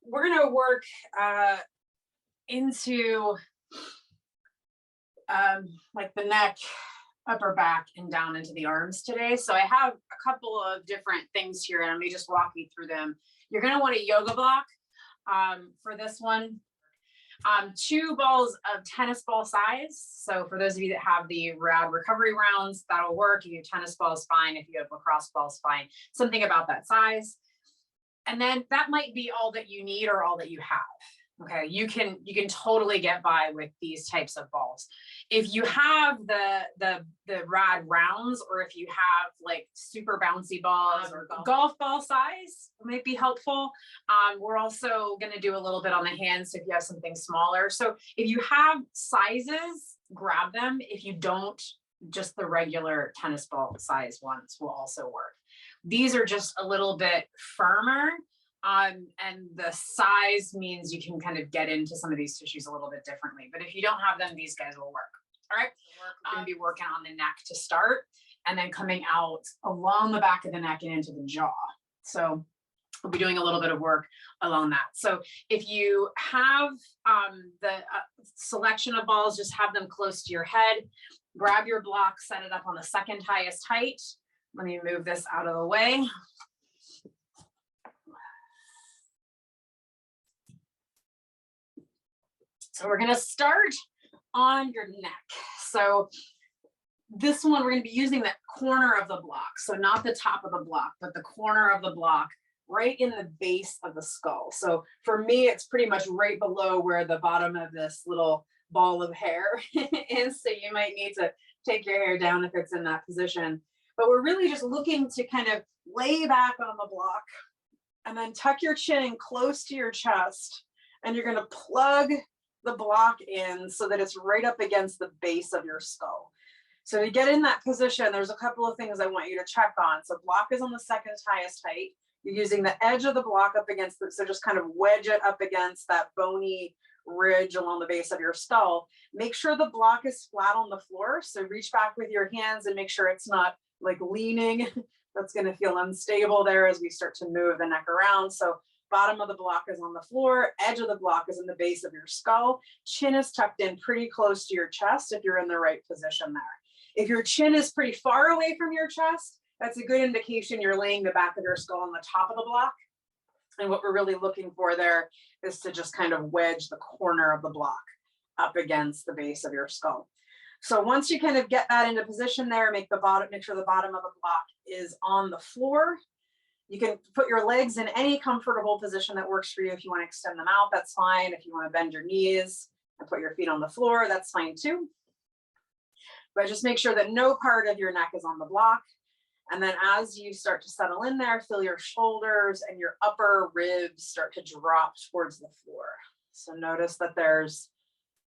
We're going to work into like the neck, upper back, and down into the arms today. So I have a couple of different things here, and let me just walk you through them. You're going to want a yoga block for this one. 2 balls of tennis ball size. So for those of you that have the RAD recovery rounds, that'll work. If you have tennis balls, fine. If you have lacrosse balls, fine. Something about that size. And then that might be all that you need or all that you have. Okay, you can totally get by with these types of balls. If you have the RAD rounds, or if you have like super bouncy balls or golf ball size, might be helpful. We're also going to do a little bit on the hands, so if you have something smaller. So if you have sizes, grab them. If you don't, just the regular tennis ball size ones will also work. These are just a little bit firmer. And the size means you can kind of get into some of these tissues a little bit differently. But if you don't have them, these guys will work. All right. We're going to be working on the neck to start, and then coming out along the back of the neck and into the jaw. So we'll be doing a little bit of work along that. So if you have the selection of balls, just have them close to your head. Grab your block, set it up on the second highest height. Let me move this out of the way. So we're going to start on your neck. So this one, we're going to be using the corner of the block. So not the top of the block, but the corner of the block right in the base of the skull. So for me, it's pretty much right below where the bottom of this little ball of hair is. So you might need to take your hair down if it's in that position. But we're really just looking to kind of lay back on the block and then tuck your chin close to your chest. And you're going to plug the block in so that it's right up against the base of your skull. So to get in that position, there's a couple of things I want you to check on. So block is on the second highest height. You're using the edge of the block up against it. So just kind of wedge it up against that bony ridge along the base of your skull. Make sure the block is flat on the floor. So reach back with your hands and make sure it's not like leaning. That's going to feel unstable there as we start to move the neck around. So bottom of the block is on the floor, edge of the block is in the base of your skull, chin is tucked in pretty close to your chest if you're in the right position there. If your chin is pretty far away from your chest, that's a good indication you're laying the back of your skull on the top of the block. And what we're really looking for there is to just kind of wedge the corner of the block up against the base of your skull. So once you kind of get that into position there, make sure the bottom of the block is on the floor. You can put your legs in any comfortable position that works for you. If you want to extend them out, that's fine. If you want to bend your knees and put your feet on the floor, that's fine too. But just make sure that no part of your neck is on the block. And then as you start to settle in there, feel your shoulders and your upper ribs start to drop towards the floor. So notice that there's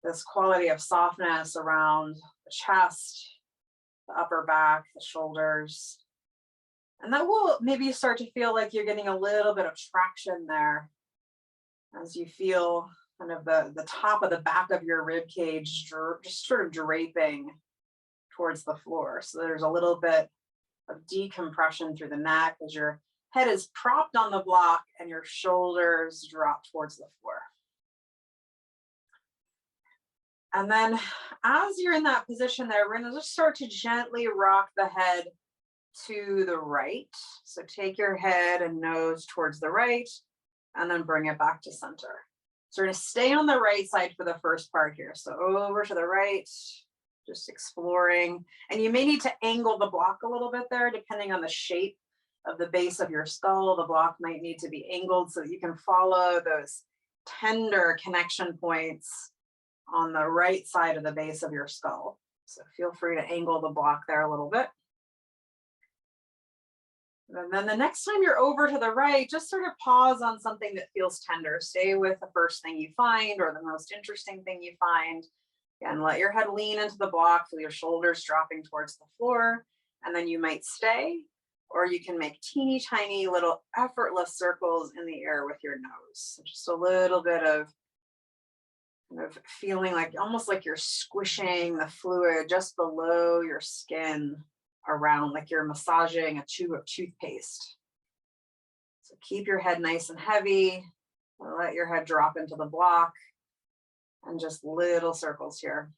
this quality of softness around the chest, the upper back, the shoulders. And that will maybe start to feel like you're getting a little bit of traction there as you feel kind of the top of the back of your rib cage just sort of draping towards the floor. So there's a little bit of decompression through the neck as your head is propped on the block and your shoulders drop towards the floor. And then as you're in that position there, we're going to just start to gently rock the head to the right. So take your head and nose towards the right and then bring it back to center. So we're going to stay on the right side for the first part here. So over to the right, just exploring. And you may need to angle the block a little bit there, depending on the shape of the base of your skull. The block might need to be angled so that you can follow those tender connection points on the right side of the base of your skull. So feel free to angle the block there a little bit. And then the next time you're over to the right, just sort of pause on something that feels tender. Stay with the first thing you find or the most interesting thing you find. Again, let your head lean into the block, feel your shoulders dropping towards the floor, and then you might stay, or you can make teeny tiny little effortless circles in the air with your nose. So just a little bit of kind of feeling like almost like you're squishing the fluid just below your skin around, like you're massaging a tube of toothpaste. So keep your head nice and heavy. Let your head drop into the block and just little circles here.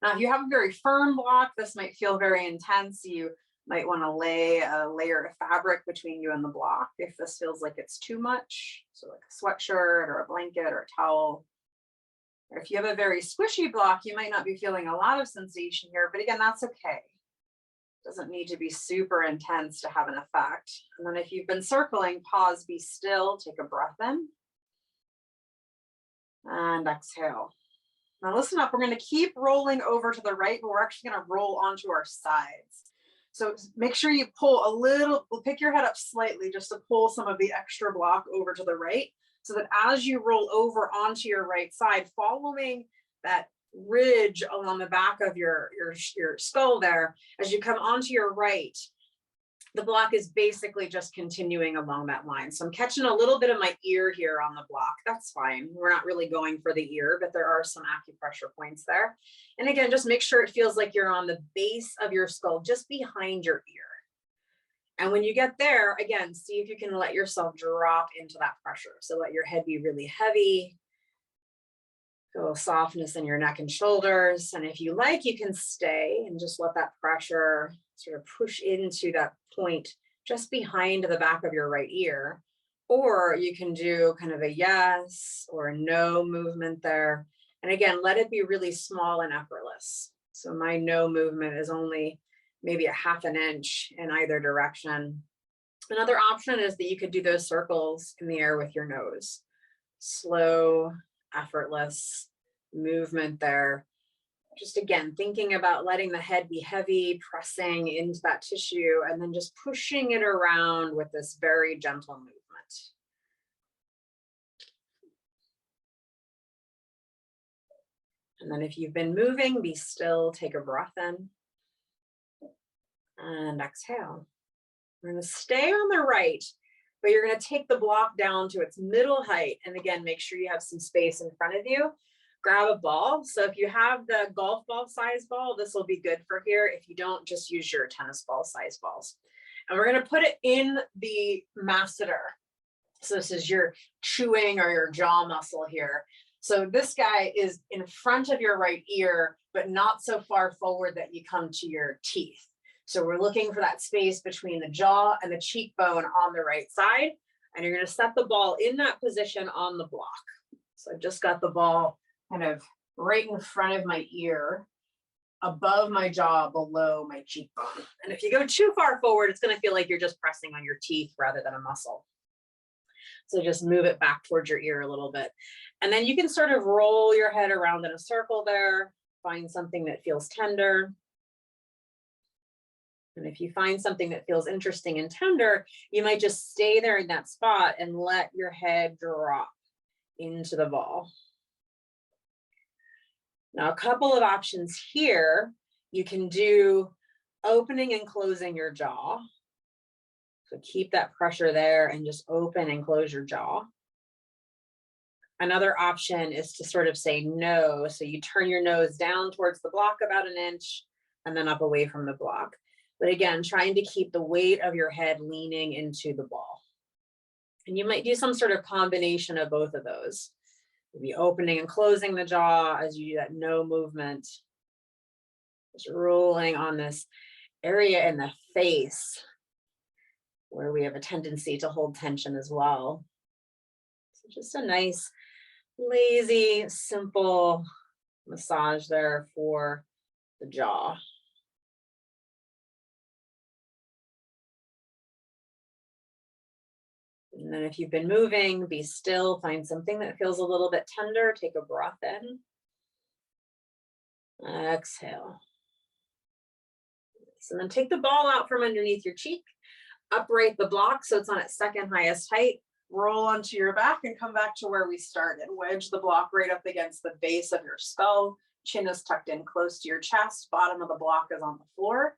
Now, if you have a very firm block, this might feel very intense. You might want to lay a layer of fabric between you and the block if this feels like it's too much. So like a sweatshirt or a blanket or a towel. Or if you have a very squishy block, you might not be feeling a lot of sensation here, but again, that's okay. It doesn't need to be super intense to have an effect. And then if you've been circling, pause, be still, take a breath in. And exhale. Now listen up, we're going to keep rolling over to the right, but we're actually going to roll onto our sides. So make sure you pull a little, pick your head up slightly just to pull some of the extra block over to the right, so that as you roll over onto your right side, following that ridge along the back of your skull there, as you come onto your right, the block is basically just continuing along that line. So I'm catching a little bit of my ear here on the block. That's fine. We're not really going for the ear, but there are some acupressure points there. And again, just make sure it feels like you're on the base of your skull, just behind your ear. And when you get there, again, see if you can let yourself drop into that pressure. So let your head be really heavy. Feel softness in your neck and shoulders. And if you like, you can stay and just let that pressure sort of push into that point just behind the back of your right ear. Or you can do kind of a yes or a no movement there. And again, let it be really small and effortless. So my no movement is only maybe a ½ inch in either direction. Another option is that you could do those circles in the air with your nose. Slow, effortless movement there. Just again, thinking about letting the head be heavy, pressing into that tissue, and then just pushing it around with this very gentle movement. And then if you've been moving, be still, take a breath in. And exhale. We're going to stay on the right, but you're going to take the block down to its middle height. And again, make sure you have some space in front of you. Grab a ball. So if you have the golf ball size ball, this will be good for here. If you don't, just use your tennis ball size balls. And we're going to put it in the masseter. So this is your chewing or your jaw muscle here. So this guy is in front of your right ear, but not so far forward that you come to your teeth. So we're looking for that space between the jaw and the cheekbone on the right side. And you're going to set the ball in that position on the block. So I've just got the ball kind of right in front of my ear, above my jaw, below my cheekbone. And if you go too far forward, it's going to feel like you're just pressing on your teeth rather than a muscle. So just move it back towards your ear a little bit. And then you can sort of roll your head around in a circle there, find something that feels tender. And if you find something that feels interesting and tender, you might just stay there in that spot and let your head drop into the ball. Now, a couple of options here. You can do opening and closing your jaw. So keep that pressure there and just open and close your jaw. Another option is to sort of say no. So you turn your nose down towards the block about 1 inch and then up away from the block. But again, trying to keep the weight of your head leaning into the ball. And you might do some sort of combination of both of those. Maybe opening and closing the jaw as you do that no movement. Just rolling on this area in the face where we have a tendency to hold tension as well. So just a nice, lazy, simple massage there for the jaw. And then if you've been moving, be still, find something that feels a little bit tender, take a breath in. Exhale. So then take the ball out from underneath your cheek, upright the block so it's on its second highest height, roll onto your back and come back to where we started. Wedge the block right up against the base of your skull, chin is tucked in close to your chest, bottom of the block is on the floor.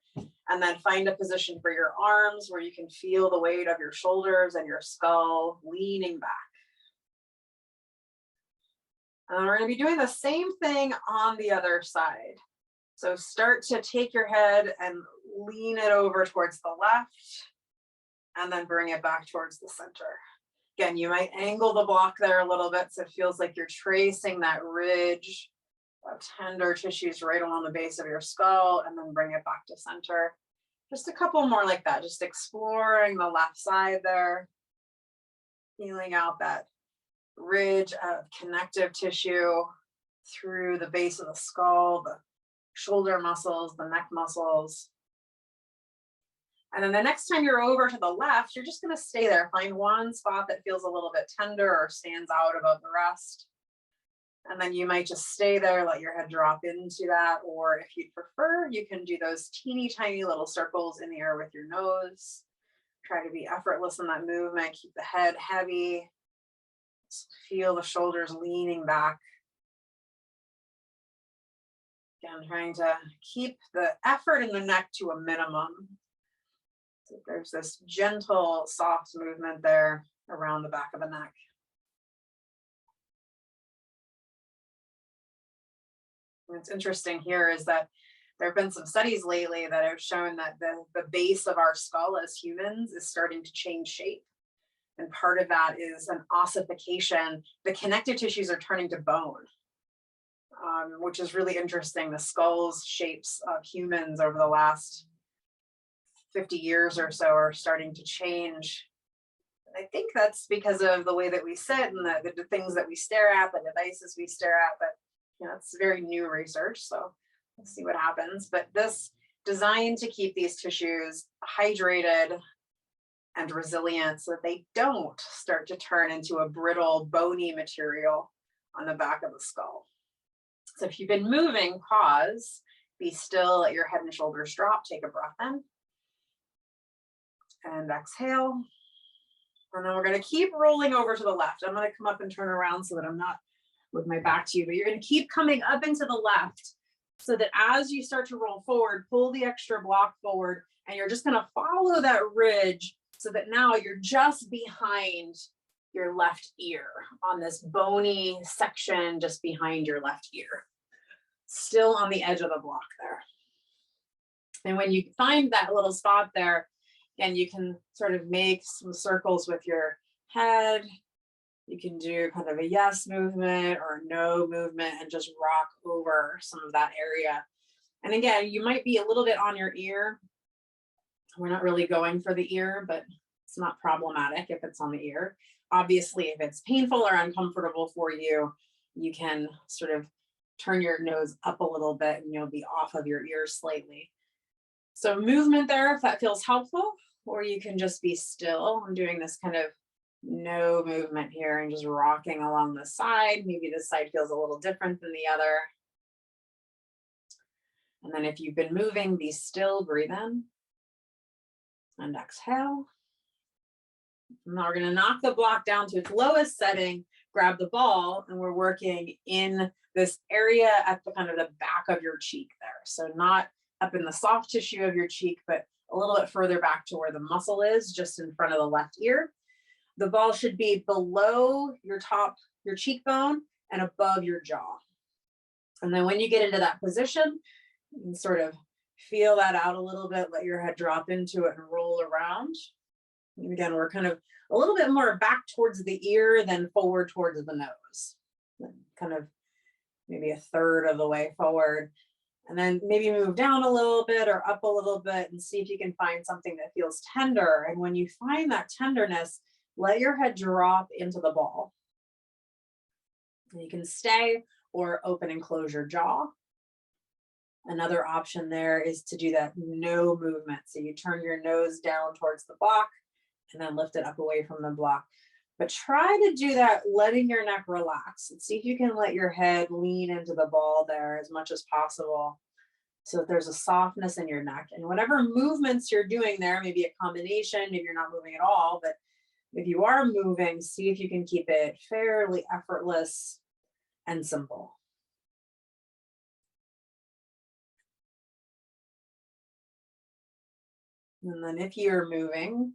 And then find a position for your arms where you can feel the weight of your shoulders and your skull leaning back. And we're going to be doing the same thing on the other side. So start to take your head and lean it over towards the left, and then bring it back towards the center. Again, you might angle the block there a little bit so it feels like you're tracing that ridge of tender tissues right along the base of your skull, and then bring it back to center. Just a couple more like that, just exploring the left side there, feeling out that ridge of connective tissue through the base of the skull, the shoulder muscles, the neck muscles. And then the next time you're over to the left, you're just going to stay there. Find one spot that feels a little bit tender or stands out above the rest. And then you might just stay there, let your head drop into that. Or if you'd prefer, you can do those teeny tiny little circles in the air with your nose. Try to be effortless in that movement. Keep the head heavy. Just feel the shoulders leaning back. Again, trying to keep the effort in the neck to a minimum. So there's this gentle, soft movement there around the back of the neck. What's interesting here is that there have been some studies lately that have shown that the base of our skull as humans is starting to change shape. And part of that is an ossification. The connective tissues are turning to bone, which is really interesting. The skulls shapes of humans over the last 50 years or so are starting to change. I think that's because of the way that we sit and the things that we stare at, the devices we stare at, but it's very new research, so let's see what happens. But this designed to keep these tissues hydrated and resilient so that they don't start to turn into a brittle, bony material on the back of the skull. So if you've been moving, pause, be still, let your head and shoulders drop, take a breath in. And exhale. And then we're going to keep rolling over to the left. I'm going to come up and turn around so that I'm not with my back to you, but you're going to keep coming up into the left so that as you start to roll forward, pull the extra block forward, and you're just going to follow that ridge so that now you're just behind your left ear on this bony section just behind your left ear, still on the edge of the block there. And when you find that little spot there, and you can sort of make some circles with your head. You can do kind of a yes movement or a no movement and just rock over some of that area. And again, you might be a little bit on your ear. We're not really going for the ear, but it's not problematic if it's on the ear. Obviously, if it's painful or uncomfortable for you, you can sort of turn your nose up a little bit and you'll be off of your ear slightly. So movement there, if that feels helpful. Or you can just be still. I'm doing this kind of no movement here and just rocking along the side. Maybe this side feels a little different than the other. And then if you've been moving, be still, breathe in. And exhale. Now we're going to knock the block down to its lowest setting, grab the ball, and we're working in this area at the kind of the back of your cheek there. So not up in the soft tissue of your cheek, but a little bit further back to where the muscle is, just in front of the left ear. The ball should be below your cheekbone and above your jaw. And then when you get into that position, you can sort of feel that out a little bit, let your head drop into it and roll around. And again, we're kind of a little bit more back towards the ear than forward towards the nose. Kind of maybe a third of the way forward. And then maybe move down a little bit or up a little bit and see if you can find something that feels tender. And when you find that tenderness, let your head drop into the ball. And you can stay or open and close your jaw. Another option there is to do that no movement. So you turn your nose down towards the block and then lift it up away from the block. But try to do that, letting your neck relax, and see if you can let your head lean into the ball there as much as possible. So that there's a softness in your neck. And whatever movements you're doing there, maybe a combination, maybe you're not moving at all, but if you are moving, see if you can keep it fairly effortless and simple. And then if you're moving,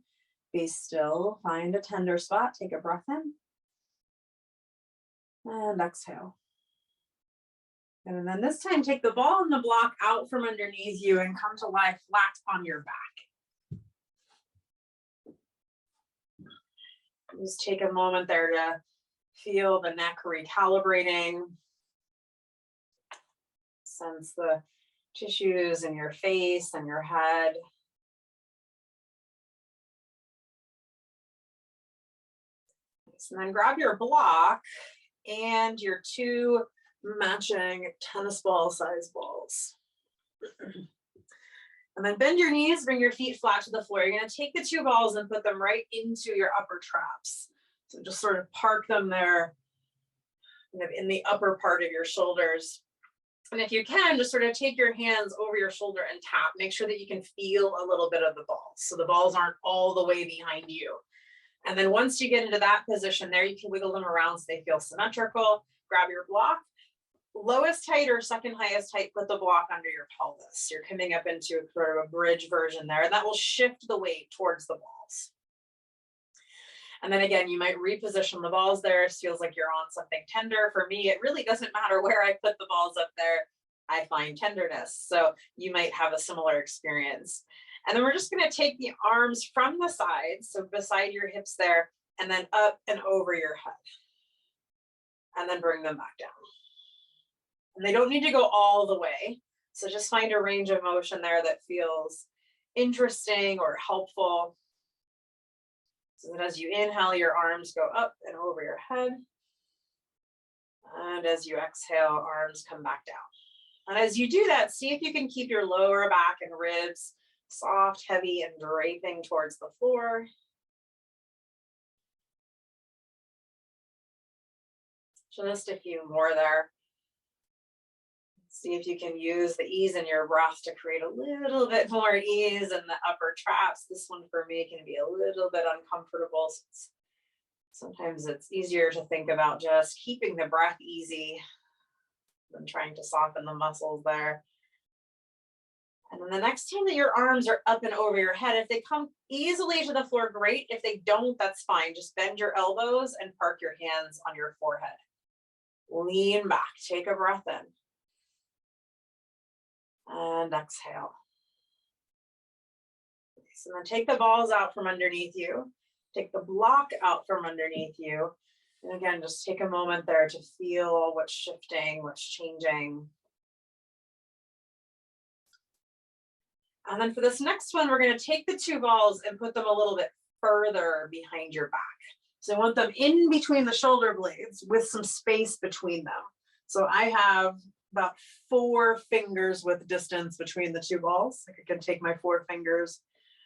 be still, find a tender spot, take a breath in, and exhale. And then this time, take the ball and the block out from underneath you and come to lie flat on your back. Just take a moment there to feel the neck recalibrating. Sense the tissues in your face and your head. And then grab your block and your 2 matching tennis ball size balls. And then bend your knees, bring your feet flat to the floor. You're going to take the 2 balls and put them right into your upper traps. So just sort of park them there kind of in the upper part of your shoulders. And if you can, just sort of take your hands over your shoulder and tap. Make sure that you can feel a little bit of the balls, so the balls aren't all the way behind you. And then once you get into that position there, you can wiggle them around so they feel symmetrical. Grab your block. Lowest height or second highest height, put the block under your pelvis. You're coming up into sort of a bridge version there, and that will shift the weight towards the balls. And then again, you might reposition the balls there. It feels like you're on something tender. For me, it really doesn't matter where I put the balls up there. I find tenderness. So you might have a similar experience. And then we're just going to take the arms from the sides, so beside your hips there, and then up and over your head. And then bring them back down. And they don't need to go all the way. So just find a range of motion there that feels interesting or helpful. So that as you inhale, your arms go up and over your head. And as you exhale, arms come back down. And as you do that, see if you can keep your lower back and ribs soft, heavy, and draping towards the floor. Just a few more there. See if you can use the ease in your breath to create a little bit more ease in the upper traps. This one for me can be a little bit uncomfortable. Sometimes it's easier to think about just keeping the breath easy than trying to soften the muscles there. And then the next time that your arms are up and over your head, if they come easily to the floor, great. If they don't, that's fine. Just bend your elbows and park your hands on your forehead. Lean back, take a breath in. And exhale. So then take the balls out from underneath you. Take the block out from underneath you. And again, just take a moment there to feel what's shifting, what's changing. And then for this next one, we're going to take the 2 balls and put them a little bit further behind your back. So I want them in between the shoulder blades with some space between them. So I have about 4 fingers with distance between the 2 balls. I can take my 4 fingers.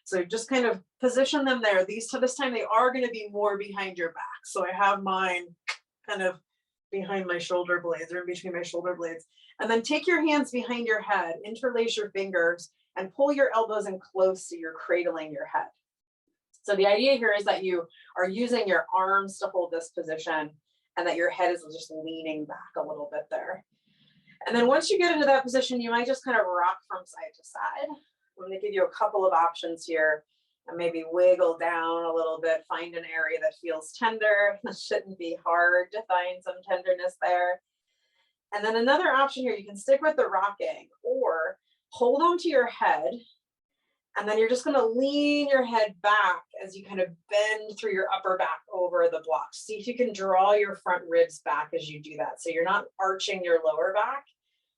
So just kind of position them there. This time they are going to be more behind your back. So I have mine kind of behind my shoulder blades or in between my shoulder blades. And then take your hands behind your head, interlace your fingers, and pull your elbows in close so you're cradling your head. So the idea here is that you are using your arms to hold this position and that your head is just leaning back a little bit there. And then once you get into that position, you might just kind of rock from side to side. I'm going to give you a couple of options here and maybe wiggle down a little bit, find an area that feels tender. It shouldn't be hard to find some tenderness there. And then another option here, you can stick with the rocking or hold onto your head. And then you're just going to lean your head back as you kind of bend through your upper back over the block. See if you can draw your front ribs back as you do that. So you're not arching your lower back.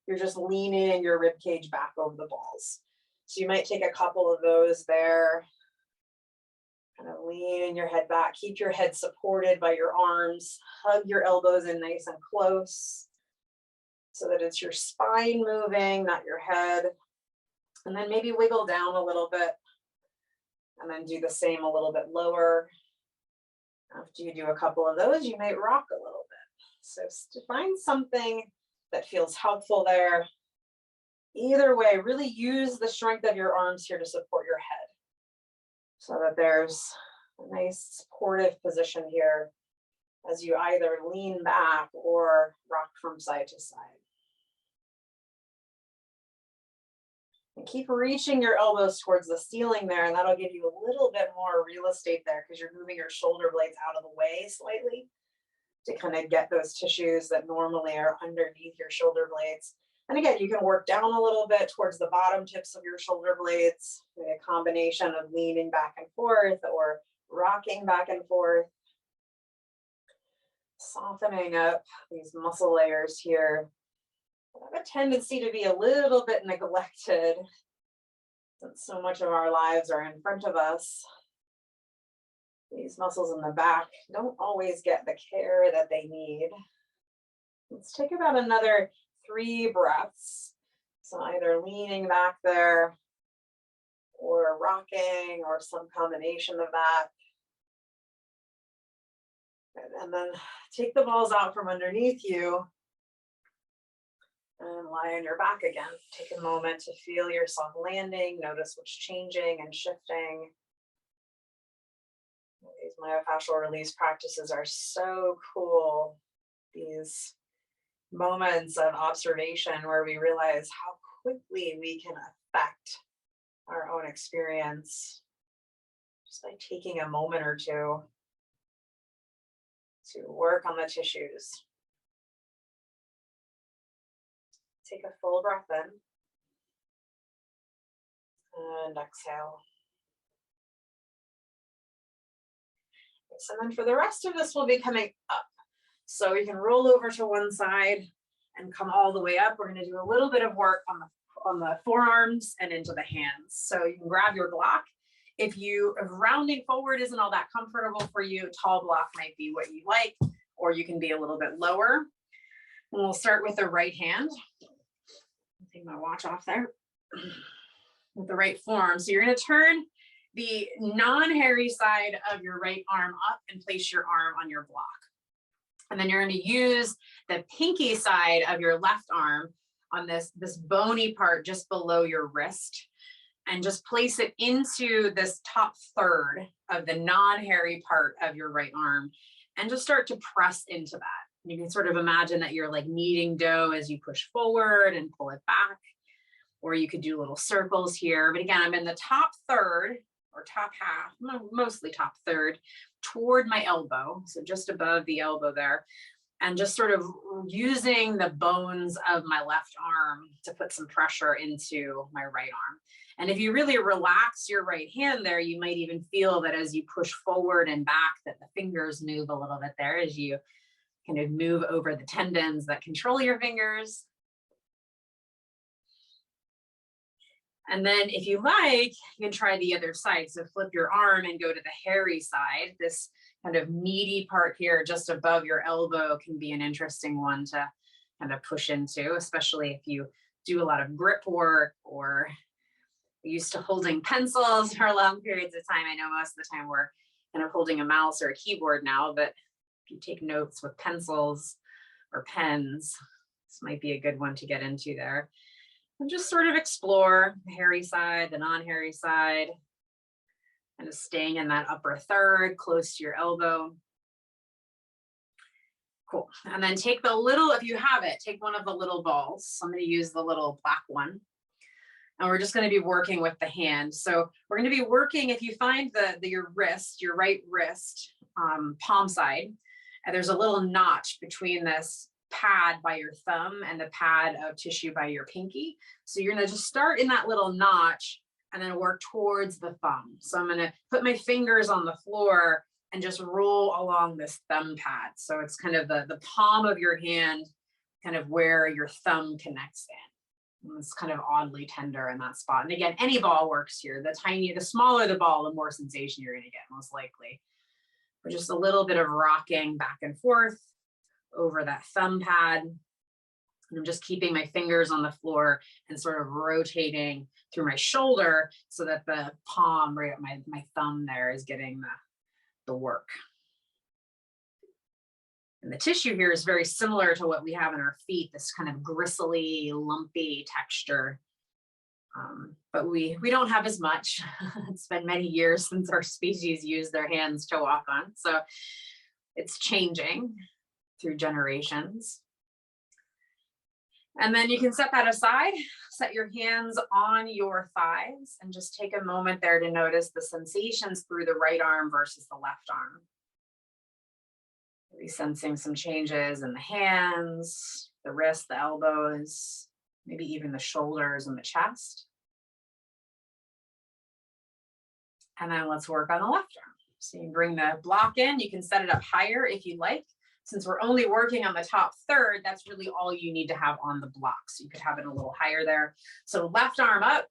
You're just leaning your rib cage back over the balls. So you might take a couple of those there. Kind of lean your head back. Keep your head supported by your arms. Hug your elbows in nice and close so that it's your spine moving, not your head. And then maybe wiggle down a little bit and then do the same a little bit lower. After you do a couple of those, you might rock a little bit. So to find something that feels helpful there. Either way, really use the strength of your arms here to support your head so that there's a nice supportive position here as you either lean back or rock from side to side. And keep reaching your elbows towards the ceiling there, and that'll give you a little bit more real estate there because you're moving your shoulder blades out of the way slightly to kind of get those tissues that normally are underneath your shoulder blades. And again, you can work down a little bit towards the bottom tips of your shoulder blades, a combination of leaning back and forth or rocking back and forth. Softening up these muscle layers here. Have a tendency to be a little bit neglected since so much of our lives are in front of us. These muscles in the back don't always get the care that they need. Let's take about another 3 breaths. So either leaning back there or rocking or some combination of that. And then take the balls out from underneath you and lie on your back again. Take a moment to feel yourself landing. Notice what's changing and shifting. These myofascial release practices are so cool. These moments of observation where we realize how quickly we can affect our own experience just by taking a moment or two to work on the tissues. Take a full breath in and exhale. So then for the rest of this, we'll be coming up. So you can roll over to one side and come all the way up. We're going to do a little bit of work on the forearms and into the hands. So you can grab your block. If rounding forward isn't all that comfortable for you, tall block might be what you like, or you can be a little bit lower. And we'll start with the right hand. I'll take my watch off there. With the right forearm. So you're going to turn the non-hairy side of your right arm up and place your arm on your block. And then you're going to use the pinky side of your left arm on this bony part just below your wrist, and just place it into this top third of the non-hairy part of your right arm, and just start to press into that. You can sort of imagine that you're like kneading dough as you push forward and pull it back, or you could do little circles here. But again, I'm in the top third or top half, mostly top third, toward my elbow, so just above the elbow there, and just sort of using the bones of my left arm to put some pressure into my right arm. And if you really relax your right hand there, you might even feel that as you push forward and back, that the fingers move a little bit there as you kind of move over the tendons that control your fingers. And then if you like, you can try the other side. So flip your arm and go to the hairy side. This kind of meaty part here just above your elbow can be an interesting one to kind of push into, especially if you do a lot of grip work or used to holding pencils for long periods of time. I know most of the time we're kind of holding a mouse or a keyboard now, but if you take notes with pencils or pens, this might be a good one to get into there. And just sort of explore the hairy side, the non-hairy side, and just staying in that upper third, close to your elbow. Cool. And then take the little, if you have it, take one of the little balls. So I'm going to use the little black one. And we're just going to be working with the hand. So we're going to be working, if you find your wrist, your right wrist, palm side, and there's a little notch between this pad by your thumb and the pad of tissue by your pinky. So you're going to just start in that little notch and then work towards the thumb. So I'm going to put my fingers on the floor and just roll along this thumb pad. So it's kind of the palm of your hand, kind of where your thumb connects in. And it's kind of oddly tender in that spot. And again, any ball works here. The smaller the ball, the more sensation you're going to get, most likely. But just a little bit of rocking back and forth over that thumb pad. And I'm just keeping my fingers on the floor and sort of rotating through my shoulder so that the palm, right at my thumb there, is getting the work. And the tissue here is very similar to what we have in our feet, this kind of gristly, lumpy texture. But we don't have as much. It's been many years since our species used their hands to walk on. So it's changing through generations. And then you can set that aside, set your hands on your thighs, and just take a moment there to notice the sensations through the right arm versus the left arm. Maybe sensing some changes in the hands, the wrists, the elbows, maybe even the shoulders and the chest. And then let's work on the left arm. So you can bring the block in, you can set it up higher if you like. since we're only working on the top third, that's really all you need to have on the block. So you could have it a little higher there. So left arm up,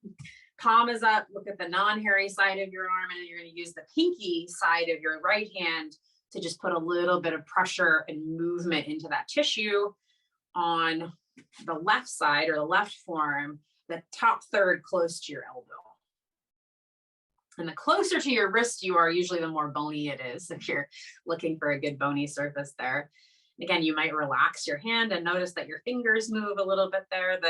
palm is up, look at the non-hairy side of your arm, and then you're going to use the pinky side of your right hand to just put a little bit of pressure and movement into that tissue on the left side or the left forearm, the top third close to your elbow. And the closer to your wrist you are, usually the more bony it is if you're looking for a good bony surface there. Again, you might relax your hand and notice that your fingers move a little bit there.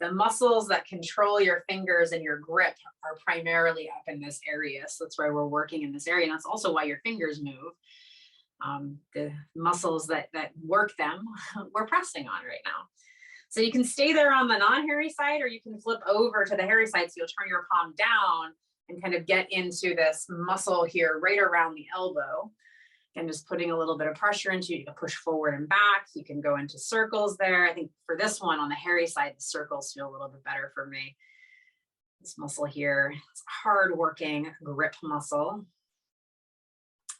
The muscles that control your fingers and your grip are primarily up in this area. So that's why we're working in this area. And that's also why your fingers move. The muscles that work them, we're pressing on right now. So you can stay there on the non-hairy side, or you can flip over to the hairy side. So you'll turn your palm down and kind of get into this muscle here right around the elbow. And just putting a little bit of pressure into it. You can push forward and back. You can go into circles there. I think for this one on the hairy side, the circles feel a little bit better for me. This muscle here, it's a hard working grip muscle.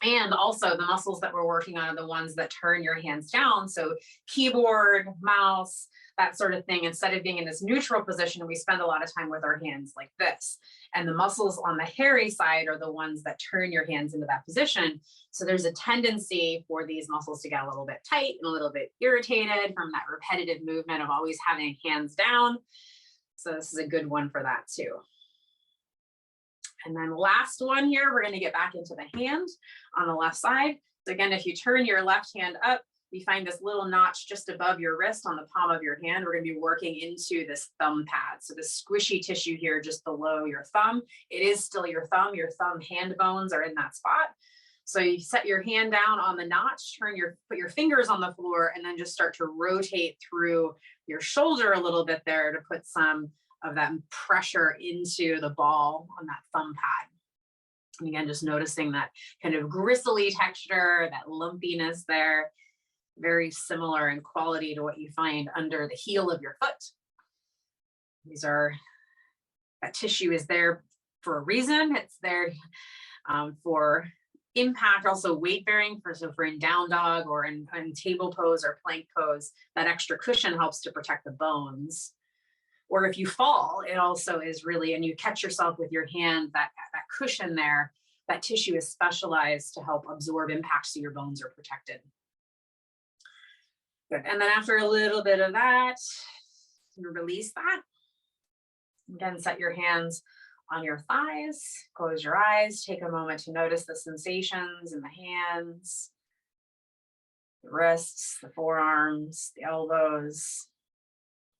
And also the muscles that we're working on are the ones that turn your hands down. So keyboard, mouse, that sort of thing. Instead of being in this neutral position, we spend a lot of time with our hands like this. And the muscles on the hairy side are the ones that turn your hands into that position. So there's a tendency for these muscles to get a little bit tight and a little bit irritated from that repetitive movement of always having hands down. So this is a good one for that too. And then last one here, we're going to get back into the hand on the left side. So again, if you turn your left hand up, you find this little notch just above your wrist on the palm of your hand. We're going to be working into this thumb pad. So the squishy tissue here just below your thumb. It is still your thumb hand bones are in that spot. So you set your hand down on the notch, put your fingers on the floor, and then just start to rotate through your shoulder a little bit there to put some of that pressure into the ball on that thumb pad. And again, just noticing that kind of gristly texture, that lumpiness there, very similar in quality to what you find under the heel of your foot. That tissue is there for a reason. It's there for impact, also weight bearing. So for in down dog or in table pose or plank pose, that extra cushion helps to protect the bones. Or if you fall, it also is really, and you catch yourself with your hand, that cushion there, that tissue is specialized to help absorb impact so your bones are protected. Good. And then after a little bit of that, you release that. Again, set your hands on your thighs, close your eyes, take a moment to notice the sensations in the hands, the wrists, the forearms, the elbows,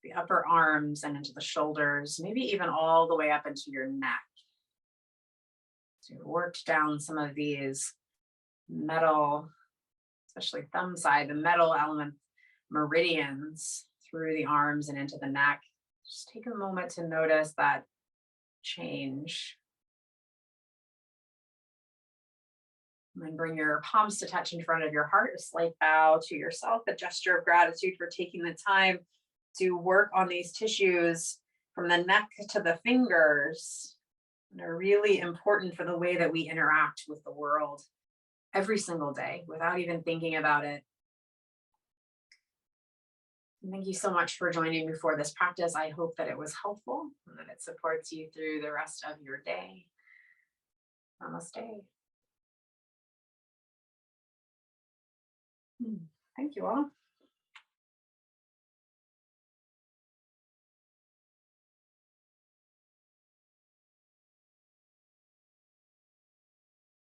the upper arms and into the shoulders, maybe even all the way up into your neck. So you've worked down some of these metal, especially thumb side, the metal element meridians through the arms and into the neck. Just take a moment to notice that change. And then bring your palms to touch in front of your heart, a slight bow to yourself, a gesture of gratitude for taking the time to work on these tissues from the neck to the fingers. And they're really important for the way that we interact with the world every single day without even thinking about it. And thank you so much for joining me for this practice. I hope that it was helpful and that it supports you through the rest of your day. Namaste. Thank you all.